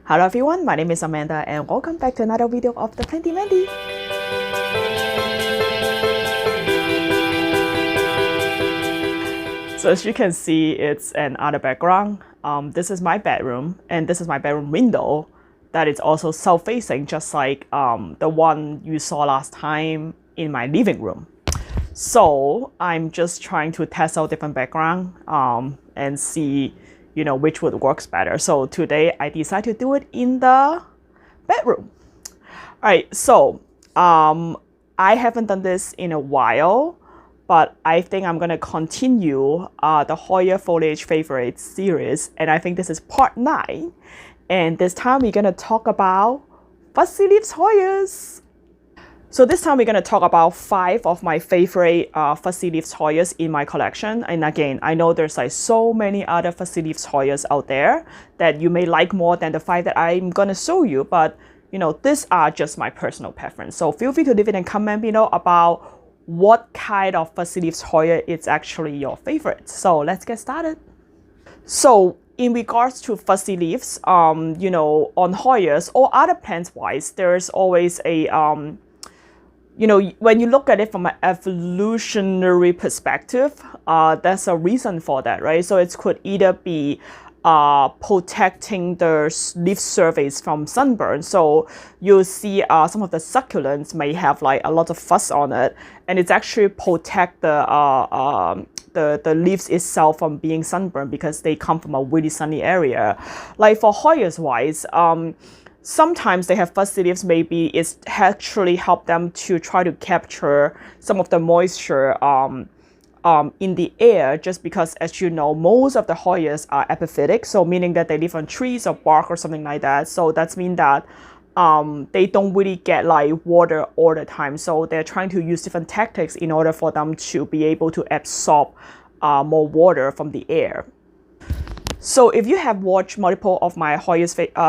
Hello everyone, my name is Amanda and welcome back to another video of the Plenty Mandy. So as you can see, it's another background. This is my bedroom and this is my bedroom window that is also south-facing, just like the one you saw last time in my living room. So I'm just trying to test out different background and see which would works better. So today I decided to do it in the bedroom. All right, so I haven't done this in a while, but I think I'm gonna continue the Hoya Foliage Favorites series, and I think this is part 9. And this time we're gonna talk about fussy leaves Hoyas. So this time we're going to talk about 5 of my favorite fussy leaves Hoyas in my collection. And again, I know there's like so many other fussy leaves Hoyas out there that you may like more than the 5 that I'm going to show you. But these are just my personal preference. So feel free to leave it in comment below about what kind of fussy leaves Hoya is actually your favorite. So let's get started. So in regards to fussy leaves, on Hoyas or other plants wise, there's always a when you look at it from an evolutionary perspective, there's a reason for that, right? So it could either be protecting the leaf surface from sunburn. So you'll see some of the succulents may have like a lot of fuzz on it, and it's actually protect the leaves itself from being sunburned because they come from a really sunny area. Like for Hoyas wise, sometimes they have fussy leaves, maybe it's actually help them to try to capture some of the moisture in the air, just because, as you know, most of the Hoyas are epiphytic, so meaning that they live on trees or bark or something like that. So that's mean that they don't really get like water all the time. So they're trying to use different tactics in order for them to be able to absorb more water from the air. So if you have watched multiple of my Hoya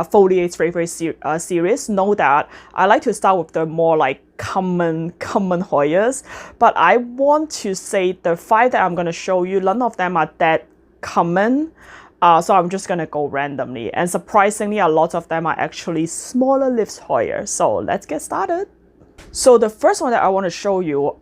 Foliage Favorite series, know that I like to start with the more like common Hoyas. But I want to say the 5 that I'm going to show you, none of them are that common. So I'm just going to go randomly. And surprisingly, a lot of them are actually smaller leaves Hoya. So let's get started. So the first one that I want to show you,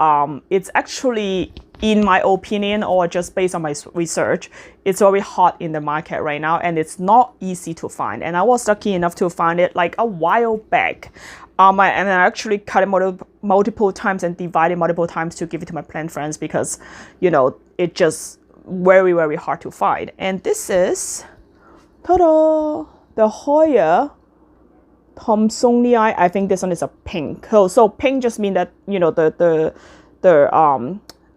it's actually, in my opinion, or just based on my research, it's very hot in the market right now and it's not easy to find. And I was lucky enough to find it like a while back. And I actually cut it multiple times and divided multiple times to give it to my plant friends because, it just very, very hard to find. And this is, ta-da, the Hoya Sonyai. I think this one is a pink. So pink just means that,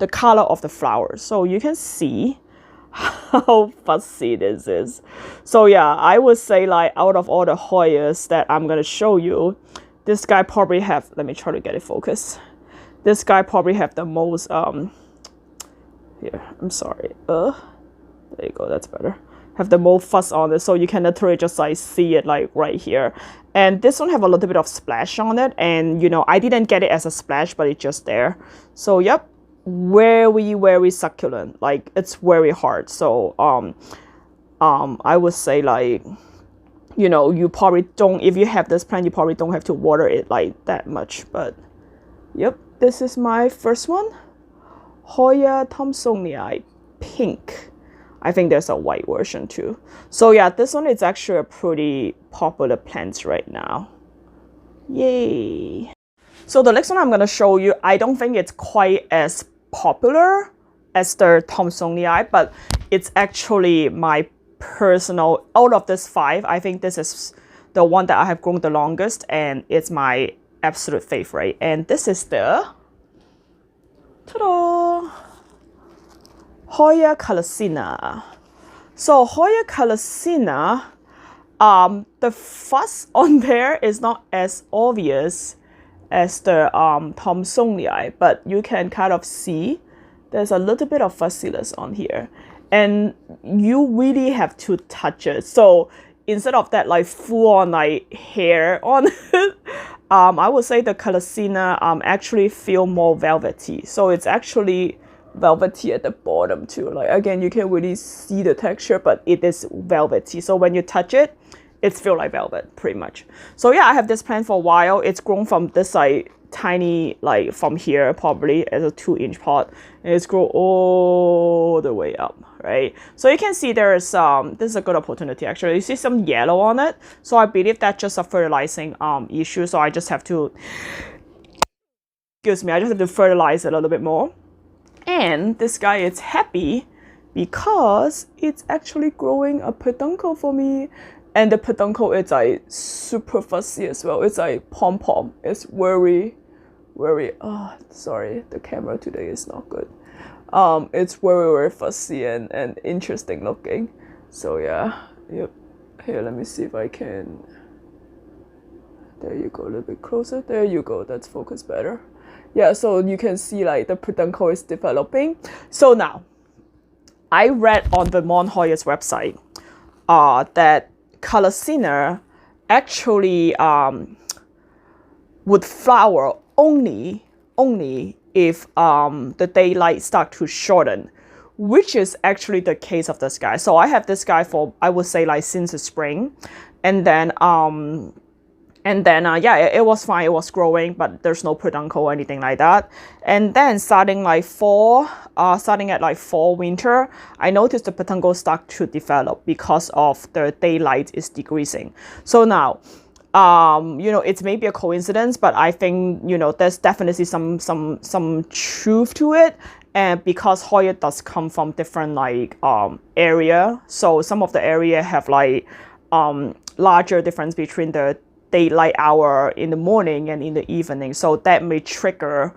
the color of the flowers. So you can see how fussy this is. So yeah, I would say like out of all the Hoyas that I'm gonna show you, this guy probably have, let me try to get it focused. This guy probably have the most, here, I'm sorry. There you go, that's better. Have the most fuzz on it, so you can literally just like see it like right here. And this one have a little bit of splash on it, and I didn't get it as a splash, but it's just there. So yep, very succulent, like it's very hard. So I would say like you probably don't, if you have this plant, you probably don't have to water it like that much. But yep, this is my first one, Hoya Sonyai pink. I think there's a white version too. So yeah, this one is actually a pretty popular plant right now. Yay. So the next one I'm going to show you, I don't think it's quite as popular as the Sonyai, but it's actually my personal, out of this 5, I think this is the one that I have grown the longest and it's my absolute favorite. And this is the, ta-da, Hoya Colossena. So Hoya Colossena, the fuzz on there is not as obvious as the Sonyai, but you can kind of see there's a little bit of fuzziness on here, and you really have to touch it. So instead of that like full on like hair on it, I would say the Colossena actually feel more velvety. So it's actually velvety at the bottom too. Like again, you can't really see the texture, but it is velvety. So when you touch it, it's feel like velvet pretty much. So yeah, I have this plant for a while. It's grown from this like tiny, like from here probably as a 2-inch pot, and it's grown all the way up, right? So you can see there's this is a good opportunity actually. You see some yellow on it, so I believe that's just a fertilizing issue. So I just have to, excuse me, I just have to fertilize it a little bit more. And this guy is happy because it's actually growing a peduncle for me. And the peduncle is like super fussy as well. It's like pom-pom. It's very, oh, sorry, the camera today is not good. It's very fussy and interesting looking. So yeah, yep. Here, let me see if I can. There you go, a little bit closer. There you go, that's focused better. Yeah, so you can see like the peduncle is developing. So now, I read on the Hoya's website that Colossena actually would flower only if the daylight start to shorten, which is actually the case of this guy. So I have this guy for, I would say, like since the spring, and then yeah, it was fine, it was growing, but there's no peduncle or anything like that. And then starting at like fall, winter, I noticed the peduncle start to develop because of the daylight is decreasing. So now, you know, it's maybe a coincidence, but I think, you know, there's definitely some truth to it. And because Hoya does come from different like area, so some of the area have like larger difference between the daylight hour in the morning and in the evening, so that may trigger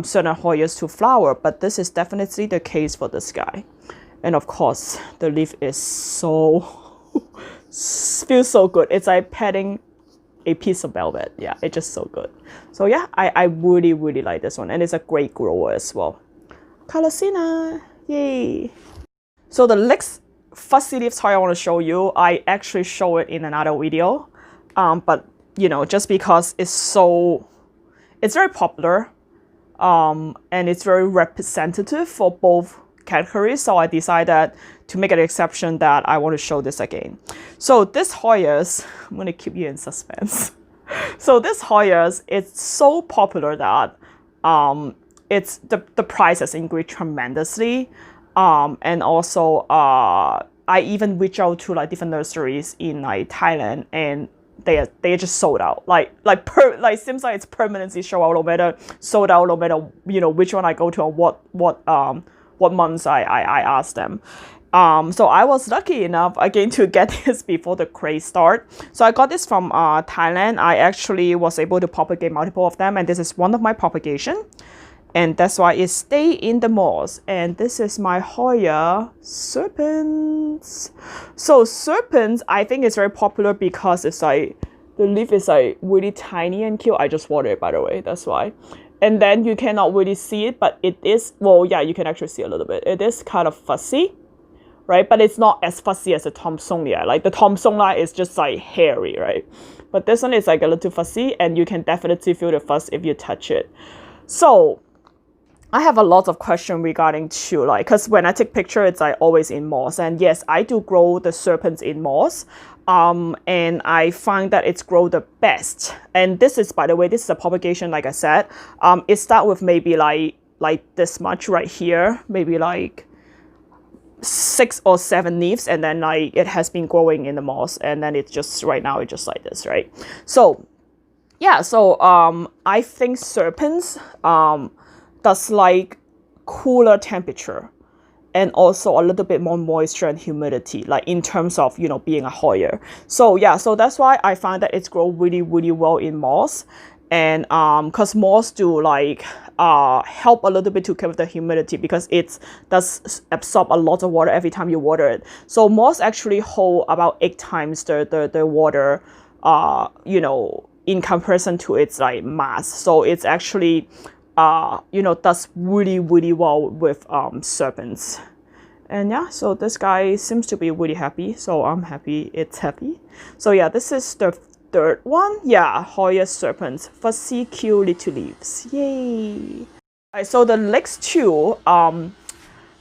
certain Hoyas to flower. But this is definitely the case for this guy. And of course, the leaf is so feels so good. It's like petting a piece of velvet. Yeah, it's just so good. So yeah, I really like this one, and it's a great grower as well. Colossena, yay! So the next fussy leaves Hoya I want to show you, I actually show it in another video. But you know, just because it's very popular, and it's very representative for both categories, so I decided to make an exception that I want to show this again. So this Hoya's, I'm gonna keep you in suspense. So this Hoya's, it's so popular that it's the price has increased tremendously, and also I even reached out to like different nurseries in like Thailand, and they just sold out. Like seems like it's permanently sold out, no matter you know which one I go to or what months I asked them. So I was lucky enough again to get this before the craze start. So I got this from Thailand. I actually was able to propagate multiple of them, and this is one of my propagation. And that's why it stay in the moss. And this is my Hoya Serpents. So Serpents, I think it's very popular because it's like, the leaf is like really tiny and cute. I just watered it, by the way, that's why. And then you cannot really see it, but it is, well, yeah, you can actually see a little bit. It is kind of fussy, right? But it's not as fussy as the Sonyai. Like the Sonyai is just like hairy, right? But this one is like a little fussy, and you can definitely feel the fuss if you touch it. So I have a lot of questions regarding to like, because when I take picture, it's like always in moss. And yes, I do grow the Serpents in moss. And I find that it's grow the best. And this is, by the way, this is a propagation, like I said. It start with maybe like this much right here, maybe like 6 or 7 leaves, and then like it has been growing in the moss, and then it's just right now it's just like this, right? So yeah, so I think Serpents does like cooler temperature and also a little bit more moisture and humidity, like in terms of, you know, being a Hoya. So yeah, so that's why I find that it's grow really well in moss. And because moss do like help a little bit to cover the humidity, because it does absorb a lot of water every time you water it. So moss actually hold about 8 times the water, you know, in comparison to its like mass. So it's actually you know, does really well with Serpents. And yeah, so this guy seems to be really happy, so I'm happy it's happy. So yeah, this is the third one. Yeah, Hoya Serpents, fussy cute little leaves, yay. Alright, so the next two,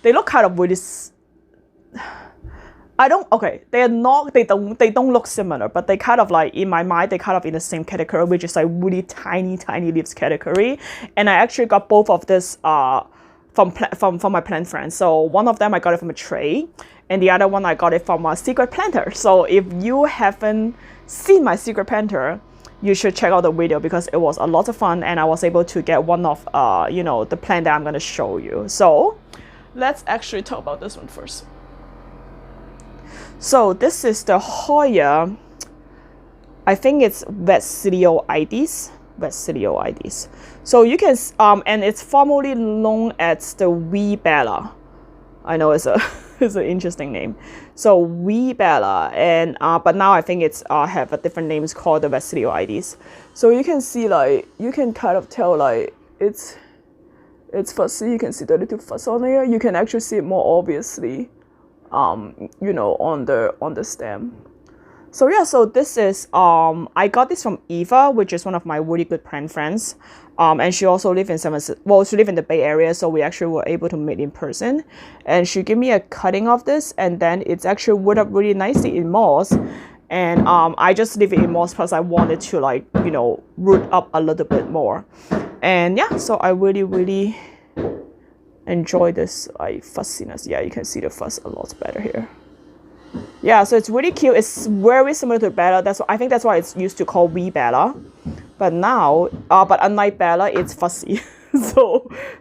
they look kind of really I don't, okay, they're not, they don't look similar, but they kind of like, in my mind, they kind of in the same category, which is like really tiny, tiny leaves category. And I actually got both of this from my plant friends. So one of them I got it from a tray, and the other one I got it from a secret planter. So if you haven't seen my secret planter, you should check out the video because it was a lot of fun, and I was able to get one of you know, the plant that I'm gonna show you. So let's actually talk about this one first. So this is the Hoya, I think it's Vesilioides. So you can, and it's formerly known as the wee Bella. I know it's a it's an interesting name. So wee Bella, and but now I think it's have a different name. It's called the Vesilioides. So you can see, like, you can kind of tell, like, it's fussy. You can see the little fuss on here. You can actually see it more obviously, you know, on the stem. So yeah, so this is I got this from Eva, which is one of my really good plant friends, and she also lives in she lives in the Bay Area, so we actually were able to meet in person, and she gave me a cutting of this, and then it's actually wood up really nicely in moss, and I just leave it in moss because I wanted to, like, you know, root up a little bit more, and yeah, so I really enjoy this like fussiness. Yeah, you can see the fuss a lot better here. Yeah, so it's really cute. It's very similar to Bella. I think that's why it's used to call wee Bella. But now, but unlike Bella, it's fussy.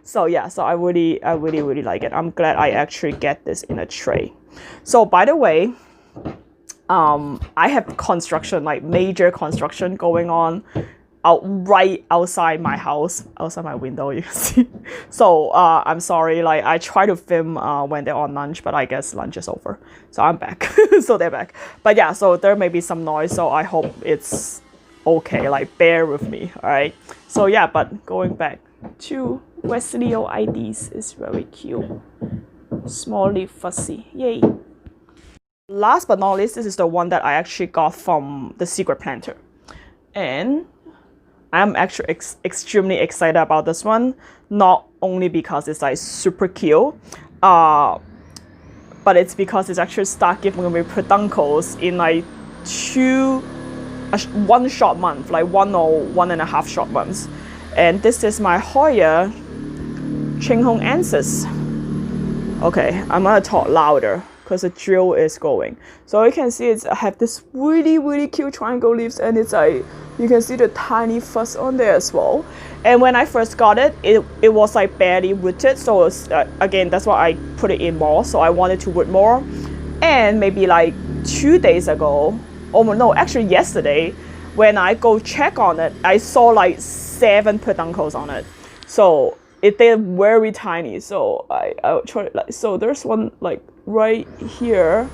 so yeah, so I really like it. I'm glad I actually get this in a tray. So by the way, I have construction, like major construction going on right outside my house, outside my window, you can see. So I'm sorry, like I try to film when they're on lunch, but I guess lunch is over, so I'm back. So they're back, but yeah, so there may be some noise, so I hope it's okay, like bear with me. All right, so yeah, but going back to Vesilioides, is very cute, small leaf, fussy, yay. Last but not least, this is the one that I actually got from the secret planter, and I'm actually extremely excited about this one, not only because it's like super cute, but it's because it's actually start giving me peduncles in like one short month, like 1 or 1.5 short months. And this is my Hoya Ching Ho. Okay, I'm gonna talk louder because the drill is going. So you can see I have this really cute triangle leaves, and it's like, you can see the tiny fuzz on there as well. And when I first got it, it was like barely rooted. So it's, again, that's why I put it in more. So I wanted to root more. And maybe like 2 days ago, oh no, actually yesterday, when I go check on it, I saw like 7 peduncles on it. So they're very tiny. So I'll try it, like, so there's one like right here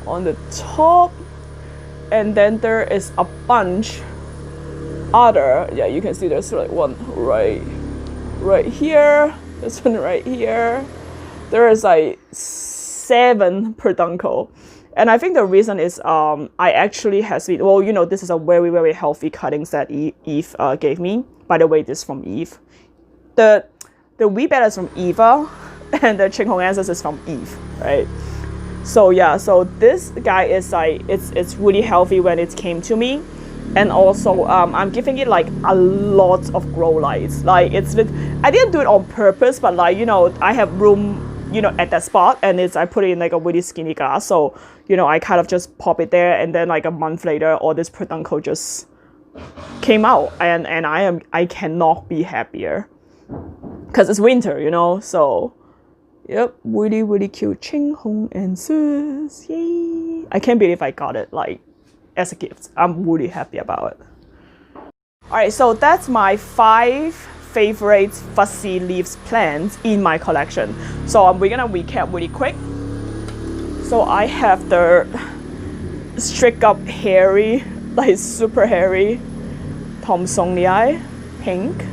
on the top, and then there is a bunch other, yeah, you can see there's like one right here, this one right here. There is like 7 peduncle, and I think the reason is I actually has been, well, you know, this is a very healthy cuttings that Eve gave me. By the way, this is from Eve. The wee Bella is from Eva, and the Ching Ho is from Eve, right? So yeah, so this guy is like, it's really healthy when it came to me, and also I'm giving it like a lot of grow lights. Like I didn't do it on purpose, but like, you know, I have room, you know, at that spot, and I put it in like a really skinny glass, so you know, I kind of just pop it there, and then like a month later, all this peduncle just came out, and I cannot be happier. Because it's winter, you know, so yep, really cute Ching Ho and sis, yay! I can't believe I got it like as a gift. I'm really happy about it. All right, so that's my 5 favorite fussy leaves plants in my collection. So we're gonna recap really quick. So I have the strict up hairy, like super hairy Sonyai pink.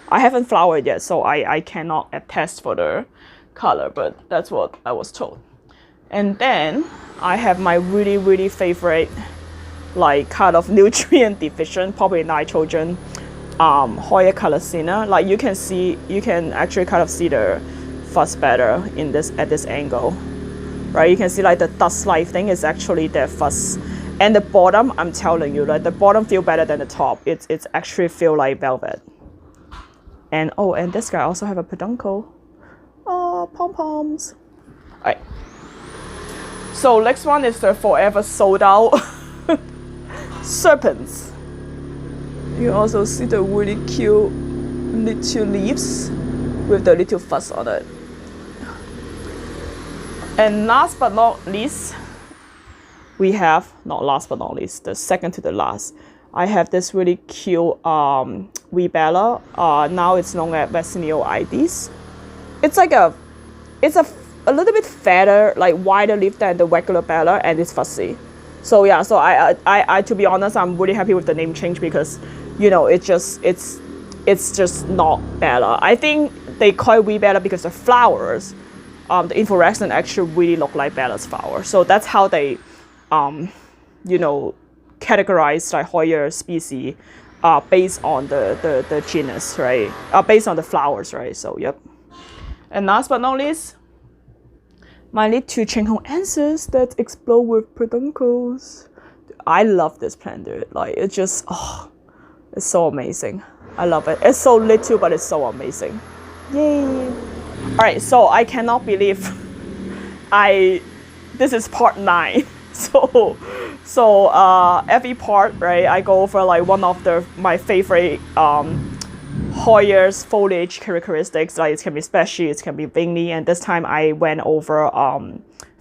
I haven't flowered yet, so I cannot attest for the color, but that's what I was told. And then I have my really favorite, like kind of nutrient deficient, probably nitrogen, Hoya Colossena. Like you can actually kind of see the fuzz better in this, at this angle, right? You can see like the dust-like thing is actually their fuzz. And the bottom, I'm telling you, like the bottom feel better than the top. It's actually feel like velvet. And oh, and this guy also have a peduncle. Oh, pom-poms. All right. So next one is the forever sold out serpents. You also see the really cute little leaves with the little fuzz on it. And last but not least, we have, not last but not least, the second to the last. I have this really cute wee bella. Now it's known as Vaccinial IDs. It's like a little bit fatter, like wider leaf than the regular bella, and it's fuzzy. So yeah, so I to be honest, I'm really happy with the name change because, you know, it's just not bella. I think they call it wee bella because the flowers, the inflorescence actually really look like bella's flower. So that's how they, you know, categorize like Hoya species based on the genus, right? Based on the flowers, right? So yep. And last but not least, my little Ching Ho answers that explode with peduncles. I love this plant, dude. Like it's just, oh, it's so amazing. I love it. It's so little, but it's so amazing. Yay! All right, so I cannot believe this is part 9. So every part, right, I go over like one of my favorite Hoya's foliage characteristics. Like it can be splashy, it can be veiny, and this time I went over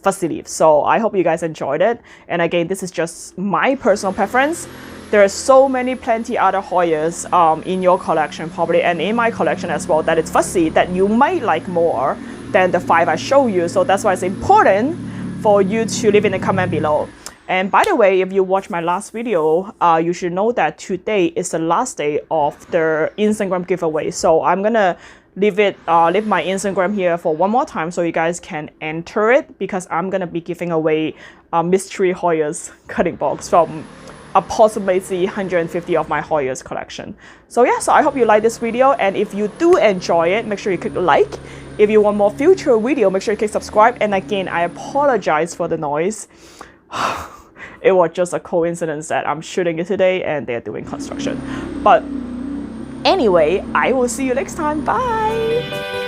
fuzzy leaves. So I hope you guys enjoyed it. And again, this is just my personal preference. There are so plenty other Hoyas in your collection probably, and in my collection as well, that it's fuzzy that you might like more than the 5 I show you. So that's why it's important for you to leave in the comment below. And by the way, if you watch my last video, you should know that today is the last day of the Instagram giveaway. So I'm gonna leave my Instagram here for one more time so you guys can enter it, because I'm gonna be giving away mystery Hoya's cutting box from approximately 150 of my Hoya's collection. So yeah, so I hope you like this video, and if you do enjoy it, make sure you click like. If you want more future video, make sure you click subscribe. And again, I apologize for the noise. It was just a coincidence that I'm shooting it today and they're doing construction. But anyway, I will see you next time. Bye!